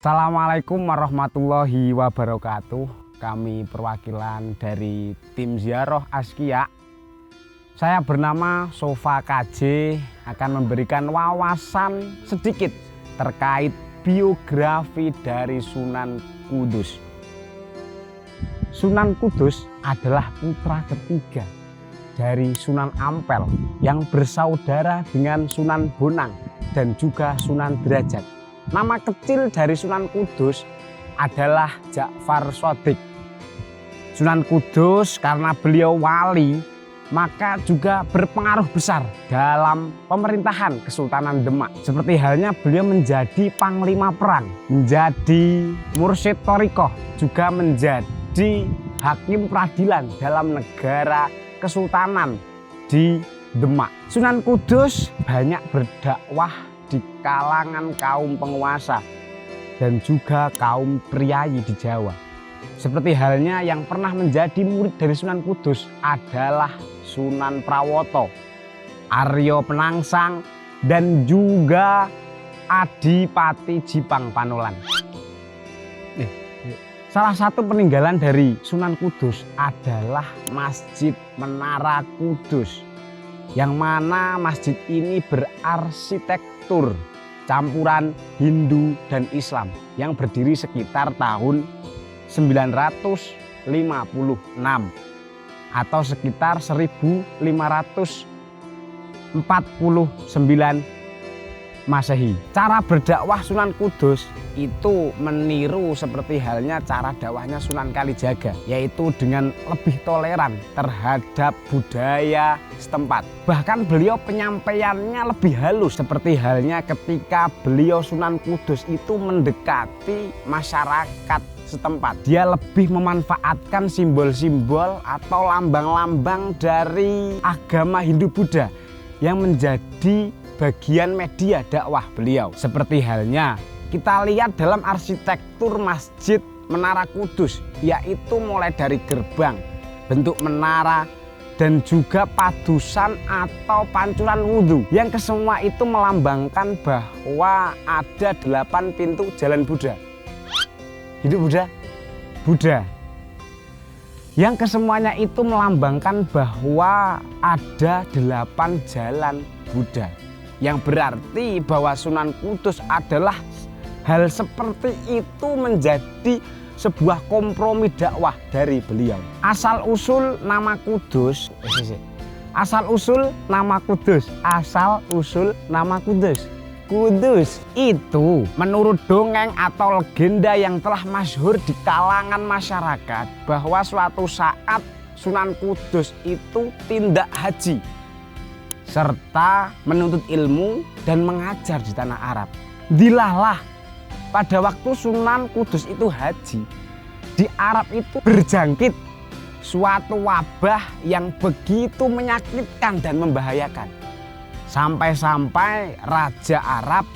Assalamualaikum warahmatullahi wabarakatuh. Kami perwakilan dari tim Ziarah Azkia. Saya bernama Sofa KJ akan memberikan wawasan sedikit terkait biografi dari Sunan Kudus. Sunan Kudus adalah putra ketiga dari Sunan Ampel yang bersaudara dengan Sunan Bonang dan juga Sunan Derajat. Nama kecil dari Sunan Kudus adalah Ja'far Shadiq. Sunan Kudus karena beliau wali, maka juga berpengaruh besar dalam pemerintahan Kesultanan Demak. Seperti halnya beliau menjadi panglima perang, menjadi mursyid thariqah, juga menjadi hakim peradilan dalam negara Kesultanan di Demak. Sunan Kudus banyak berdakwah di kalangan kaum penguasa dan juga kaum priayi di Jawa. Seperti halnya yang pernah menjadi murid dari Sunan Kudus adalah Sunan Prawoto, Aryo Penangsang, dan juga Adipati Jipang Panolan. Salah satu peninggalan dari Sunan Kudus adalah Masjid Menara Kudus, yang mana masjid ini berarsitektur campuran Hindu dan Islam yang berdiri sekitar tahun 956 atau sekitar 1549 Masehi. Cara berdakwah Sunan Kudus itu meniru seperti halnya cara dakwahnya Sunan Kalijaga, yaitu dengan lebih toleran terhadap budaya setempat. Bahkan beliau penyampaiannya lebih halus, seperti halnya ketika beliau Sunan Kudus itu mendekati masyarakat setempat. Dia lebih memanfaatkan simbol-simbol atau lambang-lambang dari agama Hindu-Buddha yang menjadi bagian media dakwah beliau. Seperti halnya kita lihat dalam arsitektur Masjid Menara Kudus, yaitu mulai dari gerbang, bentuk menara, dan juga padusan atau pancuran wudhu, yang kesemua itu melambangkan bahwa ada 8 pintu jalan Buddha. Hidup Buddha? Buddha. Yang kesemuanya itu melambangkan bahwa ada 8 jalan Buddha, yang berarti bahwa Sunan Kudus adalah hal seperti itu menjadi sebuah kompromi dakwah dari beliau. Asal usul nama Kudus, Kudus itu menurut dongeng atau legenda yang telah masyhur di kalangan masyarakat bahwa suatu saat Sunan Kudus itu tindak haji serta menuntut ilmu dan mengajar di tanah Arab. Dilahlah pada waktu Sunan Kudus itu haji, di Arab itu berjangkit suatu wabah yang begitu menyakitkan dan membahayakan. Sampai-sampai Raja Arab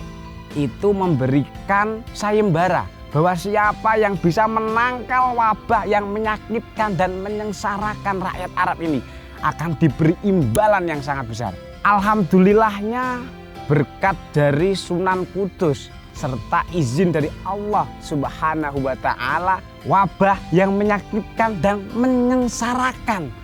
itu memberikan sayembara bahwa siapa yang bisa menangkal wabah yang menyakitkan dan menyengsarakan rakyat Arab ini akan diberi imbalan yang sangat besar. Alhamdulillahnya berkat dari Sunan Kudus serta izin dari Allah Subhanahu wa Ta'ala, wabah yang menyakitkan dan menyengsarakan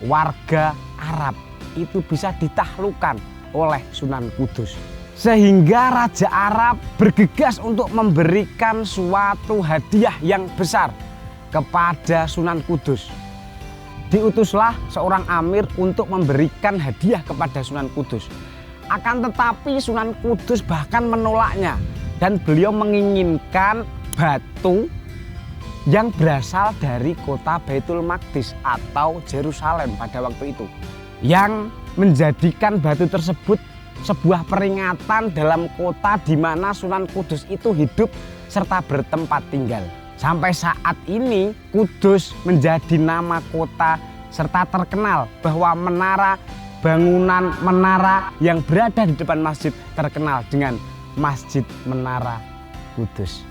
warga Arab itu bisa ditaklukkan oleh Sunan Kudus. Sehingga Raja Arab bergegas untuk memberikan suatu hadiah yang besar kepada Sunan Kudus. Diutuslah seorang amir untuk memberikan hadiah kepada Sunan Kudus. Akan tetapi Sunan Kudus bahkan menolaknya, dan beliau menginginkan batu yang berasal dari kota Baitul Maqdis atau Yerusalem pada waktu itu, yang menjadikan batu tersebut sebuah peringatan dalam kota di mana Sunan Kudus itu hidup serta bertempat tinggal. Sampai saat ini Kudus menjadi nama kota serta terkenal bahwa bangunan menara yang berada di depan masjid terkenal dengan Masjid Menara Kudus.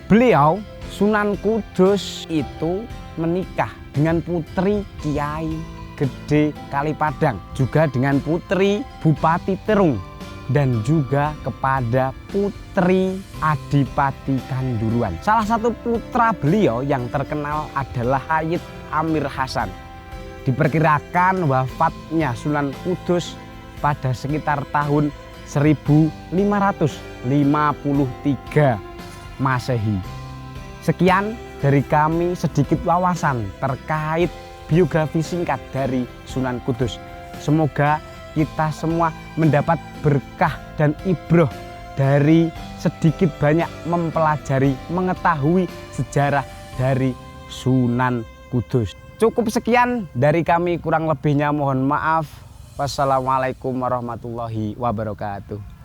Beliau Sunan Kudus itu menikah dengan putri Kiai Gede Kalipadang, juga dengan putri Bupati Terung, dan juga kepada putri Adipati Kanduruan. Salah satu putra beliau yang terkenal adalah Sayyid Amir Hasan. Diperkirakan wafatnya Sunan Kudus pada sekitar tahun 1553 Masehi. Sekian dari kami, sedikit wawasan terkait biografi singkat dari Sunan Kudus. Semoga kita semua mendapat berkah dan ibroh dari sedikit banyak mempelajari, mengetahui sejarah dari Sunan Kudus. Cukup sekian dari kami, kurang lebihnya mohon maaf. Wassalamualaikum warahmatullahi wabarakatuh.